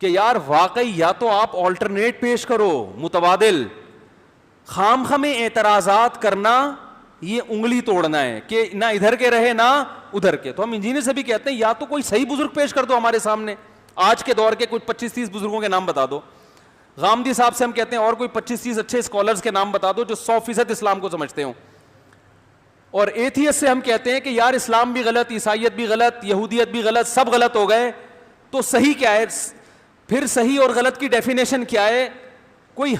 کہ یار واقعی یا تو آپ آلٹرنیٹ پیش کرو متبادل. خام خامے اعتراضات کرنا یہ انگلی توڑنا ہے کہ نہ ادھر کے رہے نہ ادھر کے. تو ہم انجینئر سے بھی کہتے ہیں یا تو کوئی صحیح بزرگ پیش کر دو ہمارے سامنے, آج کے دور کے کچھ 25-30 بزرگوں کے نام بتا دو. غامدی صاحب سے ہم کہتے ہیں اور کوئی 25-30 اچھے اسکالرز کے نام بتا دو جو 100% اسلام کو سمجھتے ہوں. اور ایتھیسٹ سے ہم کہتے ہیں کہ یار اسلام بھی غلط, عیسائیت بھی غلط, یہودیت بھی غلط, سب غلط ہو گئے, تو صحیح کیا ہے؟ پھر صحیح اور غلط کی ڈیفینیشن کیا ہے؟ کوئی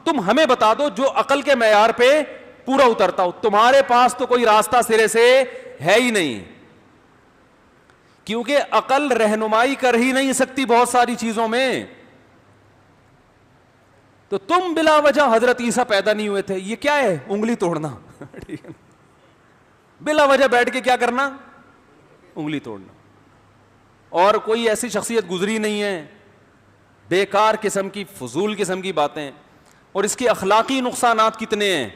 تم ہمیں بتا دو جو عقل کے معیار پہ پورا اترتا ہو. تمہارے پاس تو کوئی راستہ سرے سے ہے ہی نہیں, کیونکہ عقل رہنمائی کر ہی نہیں سکتی بہت ساری چیزوں میں. تو تم بلا وجہ حضرت عیسیٰ پیدا نہیں ہوئے تھے, یہ کیا ہے؟ انگلی توڑنا. بلا وجہ بیٹھ کے کیا کرنا؟ انگلی توڑنا. اور کوئی ایسی شخصیت گزری نہیں ہے, بیکار قسم کی فضول قسم کی باتیں. اور اس کے اخلاقی نقصانات کتنے ہیں.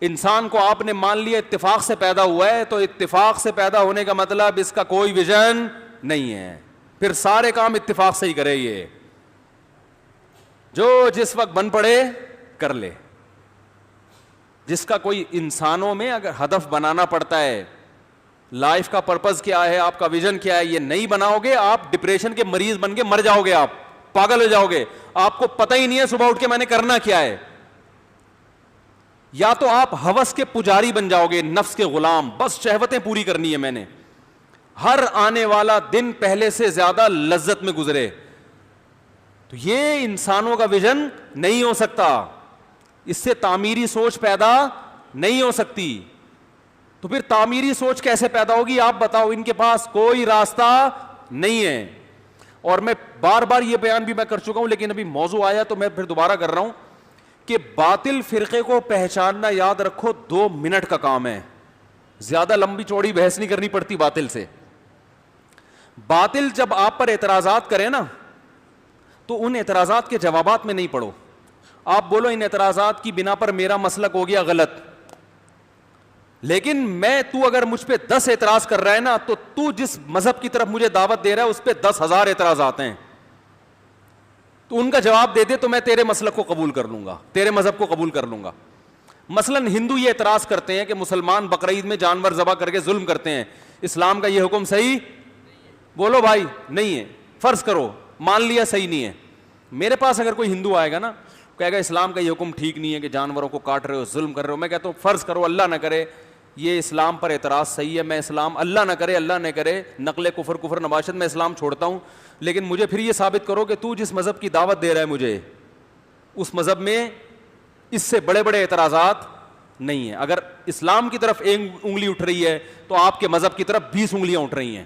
انسان کو آپ نے مان لیا اتفاق سے پیدا ہوا ہے, تو اتفاق سے پیدا ہونے کا مطلب اس کا کوئی ویژن نہیں ہے, پھر سارے کام اتفاق سے ہی کرے, یہ جو جس وقت بن پڑے کر لے. جس کا کوئی انسانوں میں اگر ہدف بنانا پڑتا ہے, لائف کا پرپز کیا ہے, آپ کا ویژن کیا ہے, یہ نہیں بناؤ گے آپ ڈپریشن کے مریض بن کے مر جاؤ گے, آپ پاگل ہو جاؤ گے, آپ کو پتہ ہی نہیں ہے صبح اٹھ کے میں نے کرنا کیا ہے. یا تو آپ ہوس کے پجاری بن جاؤ گے, نفس کے غلام, بس شہوتیں پوری کرنی ہے میں نے, ہر آنے والا دن پہلے سے زیادہ لذت میں گزرے. تو یہ انسانوں کا ویژن نہیں ہو سکتا, اس سے تعمیری سوچ پیدا نہیں ہو سکتی. تو پھر تعمیری سوچ کیسے پیدا ہوگی آپ بتاؤ؟ ان کے پاس کوئی راستہ نہیں ہے. اور میں بار بار یہ بیان بھی میں کر چکا ہوں, لیکن ابھی موضوع آیا تو میں پھر دوبارہ کر رہا ہوں کہ باطل فرقے کو پہچاننا, یاد رکھو 2 منٹ کا کام ہے, زیادہ لمبی چوڑی بحث نہیں کرنی پڑتی باطل سے. باطل جب آپ پر اعتراضات کرے نا, تو ان اعتراضات کے جوابات میں نہیں پڑھو. آپ بولو ان اعتراضات کی بنا پر میرا مسلک ہو گیا غلط, لیکن تو اگر مجھ پہ 10 اعتراض کر رہا ہے نا, تو جس مذہب کی طرف مجھے دعوت دے رہا ہے اس پہ 10,000 اعتراضات ہیں, تو ان کا جواب دے دے تو میں تیرے مسلک کو قبول کر لوں گا, تیرے مذہب کو قبول کر لوں گا. مثلا ہندو یہ اعتراض کرتے ہیں کہ مسلمان بقرعید میں جانور ذبح کر کے ظلم کرتے ہیں, اسلام کا یہ حکم صحیح؟ بولو بھائی نہیں ہے. فرض کرو مان لیا صحیح نہیں ہے. میرے پاس اگر کوئی ہندو آئے گا نا, کہے گا اسلام کا یہ حکم ٹھیک نہیں ہے کہ جانوروں کو کاٹ رہے ہو, ظلم کر رہے ہو. میں کہتا ہوں فرض کرو اللہ نہ کرے یہ اسلام پر اعتراض صحیح ہے, میں اسلام اللہ نہ کرے نقل کفر نباشت میں اسلام چھوڑتا ہوں, لیکن مجھے پھر یہ ثابت کرو کہ تو جس مذہب کی دعوت دے رہا ہے مجھے, اس مذہب میں اس سے بڑے بڑے اعتراضات نہیں ہیں. اگر اسلام کی طرف ایک انگلی اٹھ رہی ہے تو آپ کے مذہب کی طرف 20 انگلیاں اٹھ رہی ہیں.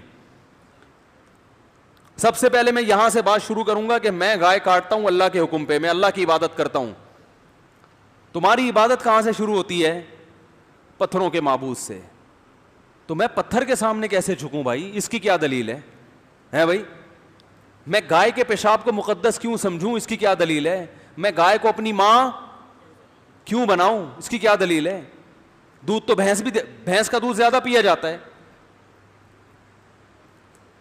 سب سے پہلے میں یہاں سے بات شروع کروں گا کہ میں گائے کاٹتا ہوں اللہ کے حکم پہ, میں اللہ کی عبادت کرتا ہوں. تمہاری عبادت کہاں سے شروع ہوتی ہے؟ پتھروں کے معبود سے. تو میں پتھر کے سامنے کیسے جھکوں بھائی؟ اس کی کیا دلیل ہے بھائی؟ میں گائے کے پیشاب کو مقدس کیوں سمجھوں؟ اس کی کیا دلیل ہے؟ میں گائے کو اپنی ماں کیوں بناؤں؟ اس کی کیا دلیل ہے؟ دودھ تو بھینس کا دودھ زیادہ پیا جاتا ہے.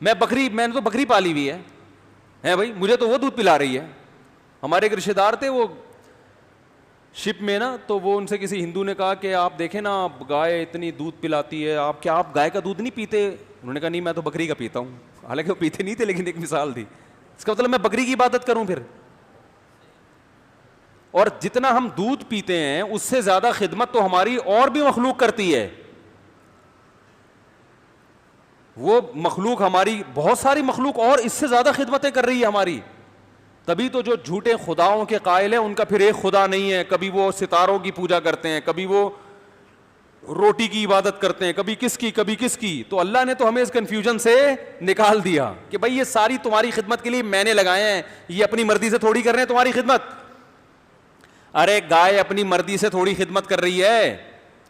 میں نے تو بکری پالی ہوئی ہے بھائی, مجھے تو وہ دودھ پلا رہی ہے. ہمارے ایک رشتے دار تھے وہ شپ میں نا, تو وہ ان سے کسی ہندو نے کہا کہ آپ دیکھیں نا گائے اتنی دودھ پلاتی ہے, آپ گائے کا دودھ نہیں پیتے؟ انہوں نے کہا نہیں میں تو بکری کا پیتا ہوں. حالانکہ وہ پیتے نہیں تھے, لیکن ایک مثال تھی. اس کا مطلب میں بکری کی عبادت کروں پھر؟ اور جتنا ہم دودھ پیتے ہیں اس سے زیادہ خدمت تو ہماری اور بھی مخلوق کرتی ہے. وہ مخلوق ہماری, بہت ساری مخلوق اور اس سے زیادہ خدمتیں کر رہی ہے ہماری. تبھی تو جو جھوٹے خداؤں کے قائل ہیں ان کا پھر ایک خدا نہیں ہے. کبھی وہ ستاروں کی پوجا کرتے ہیں, کبھی وہ روٹی کی عبادت کرتے ہیں, کبھی کس کی. تو اللہ نے تو ہمیں اس کنفیوژن سے نکال دیا کہ بھائی یہ ساری تمہاری خدمت کے لیے میں نے لگائے ہیں, یہ اپنی مرضی سے تھوڑی کر رہے ہیں تمہاری خدمت. ارے گائے اپنی مرضی سے تھوڑی خدمت کر رہی ہے,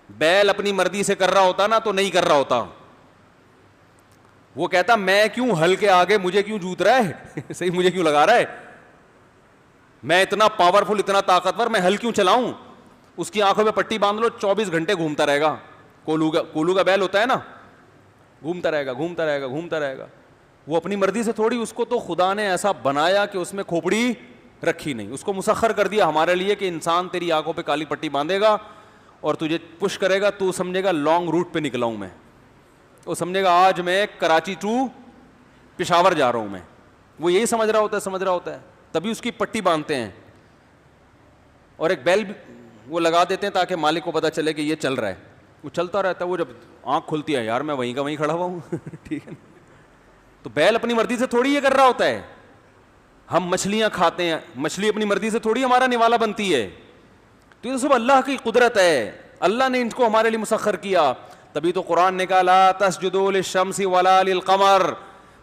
بیل اپنی مرضی سے کر رہا ہوتا نا تو نہیں کر رہا ہوتا. وہ کہتا میں کیوں ہل کے آگے, مجھے کیوں جوت رہا ہے صحیح مجھے کیوں لگا رہا ہے, میں اتنا پاورفل اتنا طاقتور, میں ہل کیوں چلاؤں. اس کی آنکھوں میں پٹی باندھ لو, 24 گھنٹے گھومتا رہے گا. کولو کا بیل ہوتا ہے نا, گھومتا رہے گا. وہ اپنی مرضی سے تھوڑی, اس کو تو خدا نے ایسا بنایا کہ اس میں کھوپڑی رکھی نہیں, اس کو مسخر کر دیا ہمارے لیے کہ انسان تیری آنکھوں پہ کالی پٹی باندھے گا اور تجھے پش کرے گا, تو سمجھے گا لانگ روٹ پہ نکلا ہوں میں, وہ سمجھے گا آج میں کراچی ٹو پشاور جا رہا ہوں میں, وہ یہی سمجھ رہا ہوتا ہے, تبھی اس کی پٹی باندھتے ہیں. اور ایک بیل وہ لگا دیتے ہیں تاکہ مالک کو پتہ چلے کہ یہ چل رہا ہے, وہ چلتا رہتا ہے, وہ جب آنکھ کھلتی ہے یار میں وہیں کا وہیں کھڑا ہوا ہوں ٹھیک ہے. تو بیل اپنی مرضی سے تھوڑی یہ کر رہا ہوتا ہے. ہم مچھلیاں کھاتے ہیں, مچھلی اپنی مرضی سے تھوڑی ہمارا نوالا بنتی ہے, تو یہ سب اللہ کی قدرت ہے, اللہ نے ان کو ہمارے لیے مسخر کیا. تبھی تو قرآن نے کہا لا تسجدوا للشمس ولا للقمر.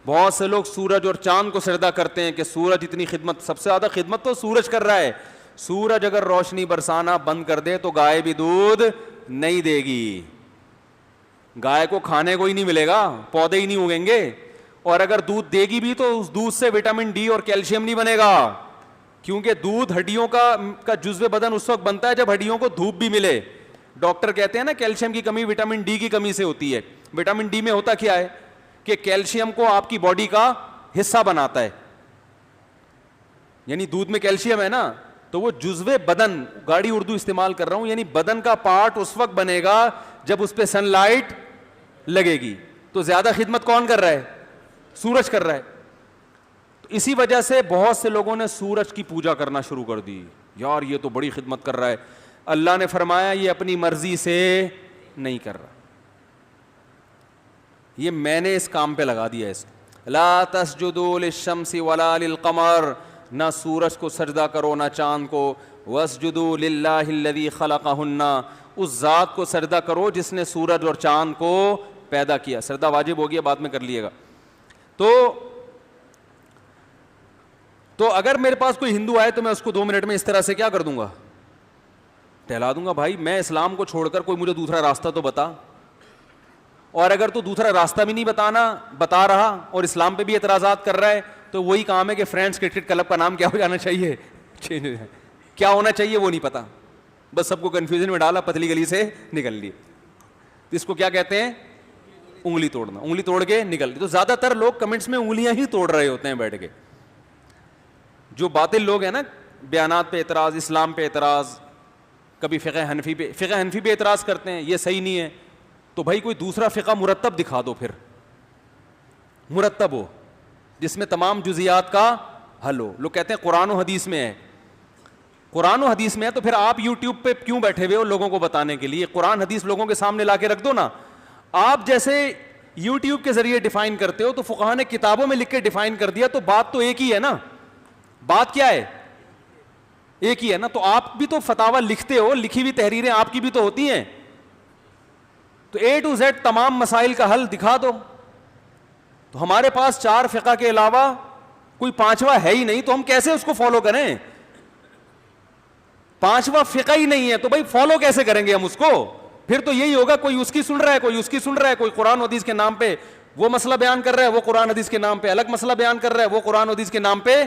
بہت سے لوگ سورج اور چاند کو سجدہ کرتے ہیں کہ سورج اتنی خدمت, سب سے زیادہ خدمت تو سورج کر رہا ہے. سورج اگر روشنی برسانا بند کر دے تو گائے بھی دودھ نہیں دے گی, گائے کو کھانے کو ہی نہیں ملے گا, پودے ہی نہیں اگیں گے, اور اگر دودھ دے گی بھی تو اس دودھ سے وٹامن ڈی اور کیلشیم نہیں بنے گا, کیونکہ دودھ ہڈیوں کا جزو بدن اس وقت بنتا ہے جب ہڈیوں کو دھوپ بھی ملے. ڈاکٹر کہتے ہیں نا کیلشیم کی کمی وٹامن ڈی کی کمی سے ہوتی ہے. وٹامن ڈی میں ہوتا کیا ہے کہ کیلشیم کو آپ کی باڈی کا حصہ بناتا ہے, یعنی دودھ میں کیلشیم ہے نا, تو وہ جزو بدن, گاڑی اردو استعمال کر رہا ہوں, یعنی بدن کا پارٹ اس وقت بنے گا جب اس پہ سن لائٹ لگے گی. تو زیادہ خدمت کون کر رہا ہے؟ سورج کر رہا ہے. تو اسی وجہ سے بہت سے لوگوں نے سورج کی پوجا کرنا شروع کر دی, یار یہ تو بڑی خدمت کر رہا ہے. اللہ نے فرمایا یہ اپنی مرضی سے نہیں کر رہا, یہ میں نے اس کام پہ لگا دیا. اس لا تسجدوا للشمس ولا للقمر, نہ سورج کو سجدہ کرو نہ چاند کو. واسجدوا للہ الذی خلقہن, اس ذات کو سجدہ کرو جس نے سورج اور چاند کو پیدا کیا. سجدہ واجب ہو گیا, بعد میں کر لیے گا. تو اگر میرے پاس کوئی ہندو آئے تو میں اس کو 2 منٹ میں اس طرح سے کیا کر دوں گا, ٹہلا دوں گا. بھائی میں اسلام کو چھوڑ کر کوئی مجھے دوسرا راستہ تو بتا, اور اگر تو دوسرا راستہ بھی نہیں بتا رہا اور اسلام پہ بھی اعتراضات کر رہا ہے, تو وہی کام ہے کہ فرینڈس کرکٹ کلب کا نام کیا ہو جانا چاہیے, کیا ہونا چاہیے وہ نہیں پتا, بس سب کو کنفیوژن میں ڈالا, پتلی گلی سے نکل لیے. اس کو کیا کہتے ہیں؟ انگلی توڑنا, انگلی توڑ کے نکل لی. تو زیادہ تر لوگ کمنٹس میں انگلیاں ہی توڑ رہے ہوتے ہیں بیٹھ کے. جو باطل لوگ ہیں نا, بیانات پہ اعتراض, اسلام پہ اعتراض, کبھی فقہ حنفی پہ اعتراض کرتے ہیں, یہ صحیح نہیں ہے. تو بھائی کوئی دوسرا فقہ مرتب دکھا دو, پھر مرتب ہو جس میں تمام جزیات کا حل ہو. لوگ کہتے ہیں قرآن و حدیث میں ہے, قرآن و حدیث میں ہے تو پھر آپ یوٹیوب پہ کیوں بیٹھے ہوئے ہو لوگوں کو بتانے کے لیے؟ قرآن حدیث لوگوں کے سامنے لا کے رکھ دو نا. آپ جیسے یوٹیوب کے ذریعے ڈیفائن کرتے ہو تو فقہاء نے کتابوں میں لکھ کے ڈیفائن کر دیا, تو بات تو ایک ہی ہے نا, بات کیا ہے؟ ایک ہی ہے نا. تو آپ بھی تو فتاوی لکھتے ہو, لکھی ہوئی تحریریں آپ کی بھی تو ہوتی ہیں, تو A to Z تمام مسائل کا حل دکھا دو. تو ہمارے پاس 4 فقہ کے علاوہ کوئی 5واں ہے ہی نہیں, تو ہم کیسے اس کو فالو کریں؟ 5واں فقہ ہی نہیں ہے تو بھائی فالو کیسے کریں گے ہم اس کو؟ پھر تو یہی ہوگا, کوئی اس کی سن رہا ہے, کوئی اس کی سن رہا ہے, کوئی قرآن حدیث کے نام پہ وہ مسئلہ بیان کر رہا ہے, وہ قرآن حدیث کے نام پہ الگ مسئلہ بیان کر رہا ہے, وہ قرآن حدیث کے نام پہ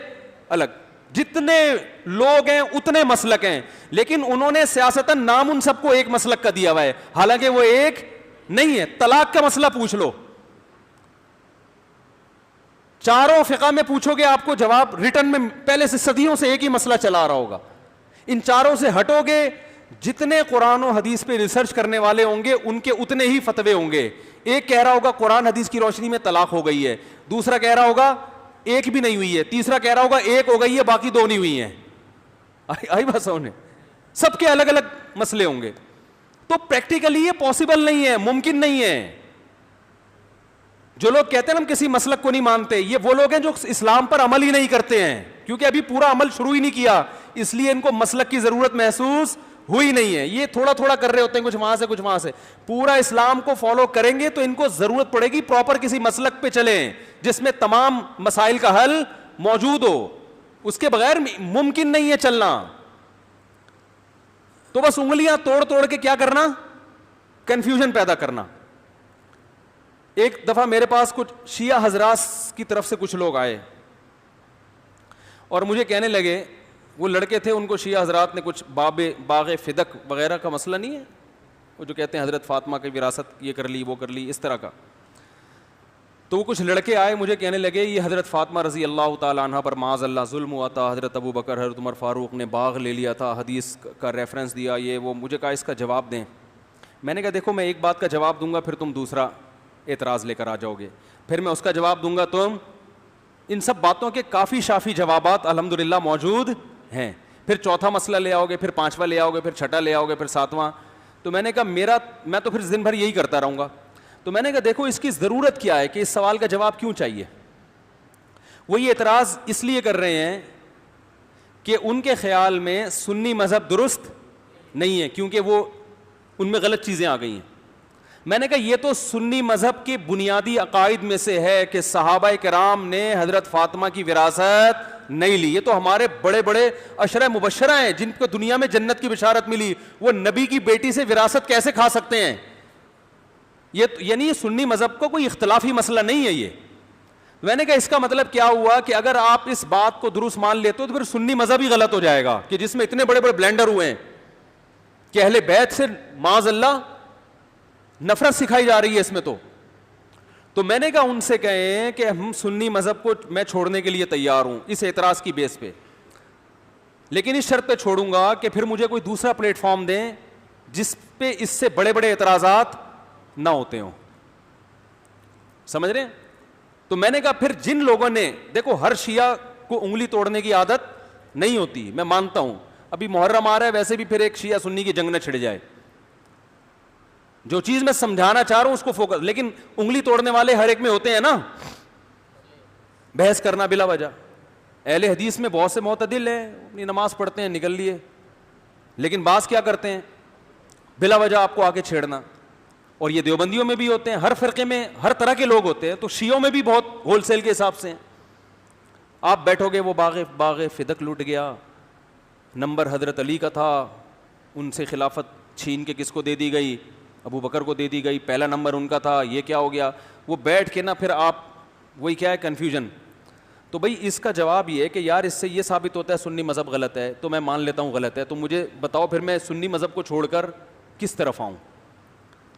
الگ. جتنے لوگ ہیں اتنے مسلک ہیں, لیکن انہوں نے سیاستاً نام ان سب کو ایک مسلک کا دیا ہوا ہے, حالانکہ وہ ایک نہیں ہے. طلاق کا مسئلہ پوچھ لو, چاروں فقہ میں پوچھو گے آپ کو جواب ریٹن میں پہلے سے صدیوں سے ایک ہی مسئلہ چلا رہا ہوگا. ان چاروں سے ہٹو گے, جتنے قرآن و حدیث پہ ریسرچ کرنے والے ہوں گے ان کے اتنے ہی فتوے ہوں گے. ایک کہہ رہا ہوگا قرآن حدیث کی روشنی میں طلاق ہو گئی ہے, دوسرا کہہ رہا ہوگا ایک بھی نہیں ہوئی ہے, تیسرا کہہ رہا ہوگا ایک ہو گئی ہے باقی 2 نہیں ہوئی ہیں. آئی بات سمجھ؟ سب کے الگ الگ مسئلے ہوں گے. تو پریکٹیکلی یہ پاسبل نہیں ہے, ممکن نہیں ہے. جو لوگ کہتے ہیں ہم کسی مسلک کو نہیں مانتے, یہ وہ لوگ ہیں جو اسلام پر عمل ہی نہیں کرتے ہیں, کیونکہ ابھی پورا عمل شروع ہی نہیں کیا, اس لیے ان کو مسلک کی ضرورت محسوس ہوئی نہیں ہے. یہ تھوڑا تھوڑا کر رہے ہوتے ہیں, کچھ وہاں سے کچھ وہاں سے. پورا اسلام کو فالو کریں گے تو ان کو ضرورت پڑے گی پراپر کسی مسلک پہ چلیں جس میں تمام مسائل کا حل موجود ہو. اس کے بغیر ممکن نہیں ہے چلنا. تو بس انگلیاں توڑ توڑ کے کیا کرنا؟ کنفیوژن پیدا کرنا. ایک دفعہ میرے پاس کچھ شیعہ حضرات کی طرف سے کچھ لوگ آئے اور مجھے کہنے لگے, وہ لڑکے تھے, ان کو شیعہ حضرات نے کچھ باغ فدق وغیرہ کا مسئلہ نہیں ہے, وہ جو کہتے ہیں حضرت فاطمہ کی وراثت یہ کر لی وہ کر لی, اس طرح کا. تو وہ کچھ لڑکے آئے مجھے کہنے لگے یہ حضرت فاطمہ رضی اللہ تعالیٰ عنہ پر معاذ اللہ ظلم ہوا تھا, حضرت ابو بکر حضرت عمر فاروق نے باغ لے لیا تھا, حدیث کا ریفرنس دیا, یہ وہ. مجھے کہا اس کا جواب دیں. میں نے کہا دیکھو میں ایک بات کا جواب دوں گا پھر تم دوسرا اعتراض لے کر آ جاؤ گے, پھر میں اس کا جواب دوں گا. تم ان سب باتوں کے کافی شافی جوابات الحمدللہ موجود ہیں. پھر چوتھا مسئلہ لے آؤ گے, پھر پانچواں لے آؤ گے, پھر چھٹا لے آؤ گے, پھر ساتواں. تو میں نے کہا میں تو پھر دن بھر یہی کرتا رہوں گا. تو میں نے کہا دیکھو اس کی ضرورت کیا ہے کہ اس سوال کا جواب کیوں چاہیے. وہ یہ اعتراض اس لیے کر رہے ہیں کہ ان کے خیال میں سنی مذہب درست نہیں ہے کیونکہ وہ ان میں غلط چیزیں آ گئی ہیں. میں نے کہا یہ تو سنی مذہب کے بنیادی عقائد میں سے ہے کہ صحابہ کرام نے حضرت فاطمہ کی وراثت نہیں لی. یہ تو ہمارے بڑے بڑے عشرہ مبشرہ ہیں جن کو دنیا میں جنت کی بشارت ملی, وہ نبی کی بیٹی سے وراثت کیسے کھا سکتے ہیں. یہ یعنی سنی مذہب کو کوئی اختلافی مسئلہ نہیں ہے یہ. میں نے کہا اس کا مطلب کیا ہوا کہ اگر آپ اس بات کو درست مان لیتے ہو تو پھر سنی مذہب ہی غلط ہو جائے گا کہ جس میں اتنے بڑے بڑے بلینڈر ہوئے ہیں کہ اہل بیت سے معاذ اللہ نفرت سکھائی جا رہی ہے اس میں. تو میں نے کہا ان سے کہیں کہ ہم سنی مذہب کو میں چھوڑنے کے لیے تیار ہوں اس اعتراض کی بیس پہ, لیکن اس شرط پہ چھوڑوں گا کہ پھر مجھے کوئی دوسرا پلیٹ فارم دیں جس پہ اس سے بڑے بڑے اعتراضات نہ ہوتے ہوں. سمجھ رہے ہیں. تو میں نے کہا پھر جن لوگوں نے, دیکھو ہر شیعہ کو انگلی توڑنے کی عادت نہیں ہوتی, میں مانتا ہوں. ابھی محرم آ رہا ہے, ویسے بھی پھر ایک شیعہ سنی کی جنگ نہ چھڑ جائے. جو چیز میں سمجھانا چاہ رہا ہوں اس کو فوکس, لیکن انگلی توڑنے والے ہر ایک میں ہوتے ہیں نا, بحث کرنا بلا وجہ. اہل حدیث میں بہت سے معتدل ہیں, اپنی نماز پڑھتے ہیں نکل لیے, لیکن بعض کیا کرتے ہیں بلا وجہ آپ کو آ کے چھیڑنا. اور یہ دیوبندیوں میں بھی ہوتے ہیں, ہر فرقے میں ہر طرح کے لوگ ہوتے ہیں. تو شیعوں میں بھی بہت ہول سیل کے حساب سے ہیں. آپ بیٹھو گے وہ باغ فدق لوٹ گیا, نمبر حضرت علی کا تھا, ان سے خلافت چھین کے کس کو دے دی گئی, ابو بکر کو دے دی گئی, پہلا نمبر ان کا تھا, یہ کیا ہو گیا. وہ بیٹھ کے نا پھر آپ وہی کیا ہے کنفیوژن. تو بھائی اس کا جواب یہ ہے کہ یار اس سے یہ ثابت ہوتا ہے سنی مذہب غلط ہے, تو میں مان لیتا ہوں غلط ہے. تو مجھے بتاؤ پھر میں سنی مذہب کو چھوڑ کر کس طرف آؤں.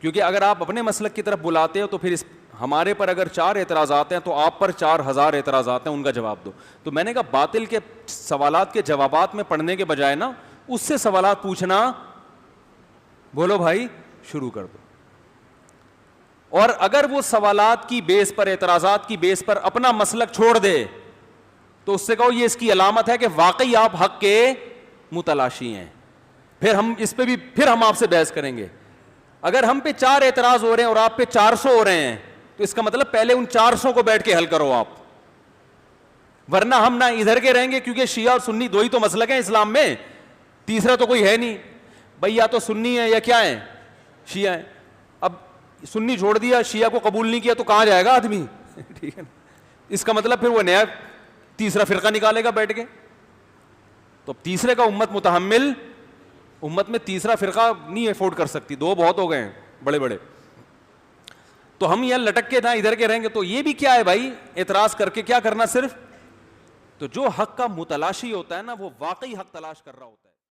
کیونکہ اگر آپ اپنے مسلک کی طرف بلاتے ہو تو پھر ہمارے پر اگر 4 اعتراضات ہیں تو آپ پر 4000 اعتراضات ہیں, ان کا جواب دو. تو میں نے کہا باطل کے سوالات کے جوابات میں پڑھنے کے بجائے نا اس سے سوالات پوچھنا, بولو بھائی شروع کر دو. اور اگر وہ سوالات کی بیس پر, اعتراضات کی بیس پر اپنا مسلک چھوڑ دے تو اس سے کہو یہ اس کی علامت ہے کہ واقعی آپ حق کے متلاشی ہیں. پھر ہم اس پہ بھی پھر ہم آپ سے بحث کریں گے. اگر ہم پہ 4 اعتراض ہو رہے ہیں اور آپ پہ 400 ہو رہے ہیں تو اس کا مطلب پہلے ان 400 کو بیٹھ کے حل کرو آپ, ورنہ ہم نہ ادھر کے رہیں گے. کیونکہ شیعہ اور سنی 2 ہی تو مسلک ہیں اسلام میں, تیسرا تو کوئی ہے نہیں بھائی. یا تو سنی ہے یا کیا ہے شیعہ ہے. اب سنی چھوڑ دیا, شیعہ کو قبول نہیں کیا تو کہاں جائے گا آدمی. ٹھیک ہے, اس کا مطلب پھر وہ نیا تیسرا فرقہ نکالے گا بیٹھ کے. تو تیسرے کا امت متحمل, امت میں تیسرا فرقہ نہیں افورڈ کر سکتی, 2 بہت ہو گئے ہیں بڑے بڑے. تو ہم یہاں لٹک کے نہ ادھر کے رہیں گے. تو یہ بھی کیا ہے بھائی, اعتراض کر کے کیا کرنا صرف. تو جو حق کا متلاشی ہوتا ہے نا وہ واقعی حق تلاش کر رہا ہوتا ہے.